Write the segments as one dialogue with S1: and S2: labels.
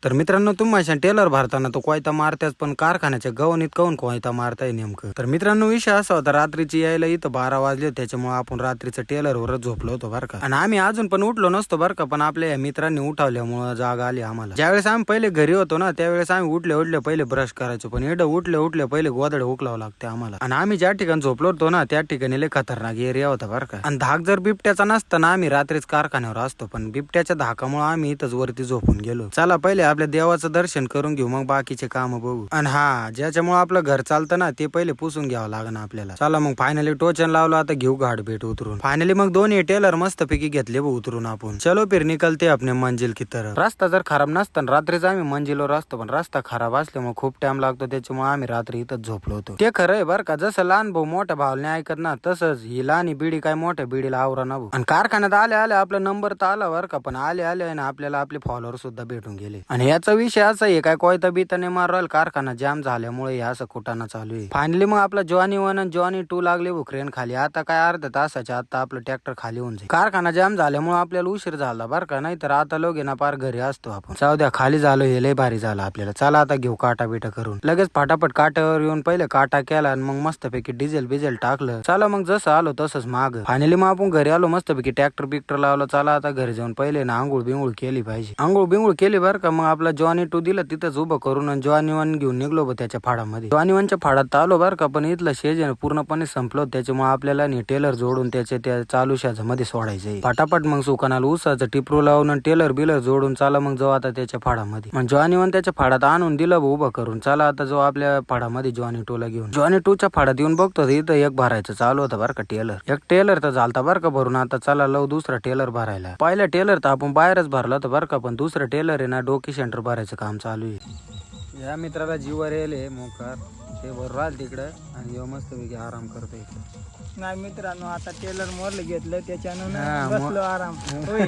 S1: तर मित्रांनो, तुम्ही टेलर भरताना तो कोयता मारत्याच, पण कारखान्याच्या गवणीत काऊन कोयता मारताय नेमकं? तर मित्रांनो, विषय असा होता, रात्रीची यायला इथं 12 वाजले, त्याच्यामुळे आपण रात्रीचं टेलरवरच झोपलो होतो बरं का. आणि आम्ही अजून पण उठलो नसतो बरं का, पण आपल्या मित्रांनी उठावल्यामुळे जाग आली आम्हाला. ज्यावेळेस आम्ही पहिले घरी होतो ना, त्यावेळेस आम्ही उठले पहिले ब्रश करायचो, पण एवढं उठले पहिले गोदड उकलावं लागते आम्हाला. आणि आम्ही ज्या ठिकाणी झोपलो होतो ना, त्या ठिकाणी लय खतरनाक एरिया होता बरं का. आणि धाक जर बिबट्याचा नसताना आम्ही रात्रीच कारखान्यावर असतो, पण बिबट्याच्या धाकामुळे आम्ही इथंच वरती झोपून गेलो. चला पहिले आपल्या देवाचं दर्शन करून घेऊ, मग बाकीचे काम बघू. आणि हा, ज्याच्यामुळे आपलं घर चालतं ना, ते पहिले पुसून घ्यावं लागणार आपल्याला. चला मग फायनली टोचन लावलं, आता घेऊ घाट भेट उतरून. फायनली मग दोन्ही टेलर मस्त पैकी घेतले उतरून आपण. चलो फिर निकलते अपने मंजिल की तरफ. रस्ता जर खराब नसताना रात्रीच आम्ही मंजिलवर असतो, पण रस्ता खराब असल्यामुळे खूप टाइम लागतो, त्याच्यामुळे आम्ही रात्री इथंच झोपलो होतो. ते खरं आहे बरं का, जसं लहान भाऊ मोठ्या भावाला नाही ऐकत ना, तसंच ही लहानी बिडी काय मोठ्या बिडीला आवरा ना भाऊ. आणि कारखान्यात आले आपला नंबर तर आला बरं का, पण आले ना आपल्याला आपले फॉलोअर सुद्धा भेटून गेले. आणि याचा विषय असा आहे, काय कोयता बिताने मारल, कारखाना जाम झाल्यामुळे हे असं कुटाणा चालू आहे. फायनली मग आपला जॉनी 1 आणि जॉनी 2 लागले क्रेन खाली. आता काय अर्ध्या तासाच्या आता आपलं ट्रॅक्टर खाली होऊन जाईल. कारखाना जाम झाल्यामुळे आपल्याला उशीर झाला बरं का, नाही तर आता लोक ना पार घरी असतो आपण. जाऊ द्या, खाली झालो हे लय भारी झालं आपल्याला. चला आता घेऊ काटा बिटा करून. लगेच फटाफट काट्यावर येऊन पहिले काटा केला आणि मग मस्तपैकी डिझेल बिझेल टाकलं. चला मग जसं आलो तसंच माग. फायनली मग आपण घरी आलो, मस्तपैकी ट्रॅक्टर बिक्टर लावलं. चला आता घरी जाऊन पहिले ना आंघोळ बिंगोळ केली पाहिजे. आंघोळ बिंगोळ केली बरं का, मग आपला जॉनी 2 दिला तिथंच उभं करून, आणि जॉनी 1 घेऊन निघलो त्याच्या फाडामध्ये. जॉनी 1च्या फाडात आलो बरं का, पण इथलं शेज पूर्णपणे संपलो, त्याच्यामुळे आपल्याला टेलर जोडून त्याच्या त्या चालू मध्ये सोडायचंय. फटाफट मग सुकानाला उसाचं टिपरू लावून टेलर बिलर जोडून चला मग जाऊ आता त्याच्या फाडामध्ये. मग जॉनी 1 त्याच्या फाडात आणून दिलं उभं करून. चला आता जो आपल्या फाडामध्ये जॉनी 2 ला घेऊन. जॉनी 2च्या फाडात येऊन बघतो इथं एक भरायचं चालू होतं बरं का टेलर. एक टेलर तर झालता बरं का भरून. आता चला लावू दुसरा टेलर भरायला. पहिला टेलर तर आपण बाहेरच भरला होता बरं का, पण दुसरं टेलर आहे ना, डोकी सेंटर भरायचं काम चालू आहे. या मित्राला जीवर येले मोकार, ते भर राहिल तिकडं आणि मस्त पैकी आराम करतो इकडे.
S2: नाही मित्रांनो, आता टेलर मोरलं घेतलं, त्याच्यानं बसलो आराम. होय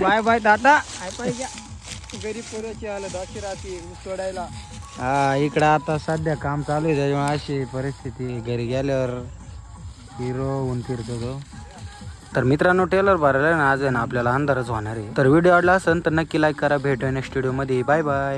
S2: बाय बाय दादा. आय पाहिजे गरीब पोराची आलं दाशी राहते सोडायला.
S1: हा, इकडं आता सध्या काम चालू आहे, त्याच्यामुळे अशी परिस्थिती. घरी गेल्यावर हिरो होऊन फिरतो तो. तर मित्रांनो, टेलर भरायला ना आज आहे ना आपल्याला अंधारच होणार आहे. तर व्हिडिओ आवडला असेल तर नक्की लाईक करा. भेटूया नेक्स्ट व्हिडिओ मध्ये. Bye bye.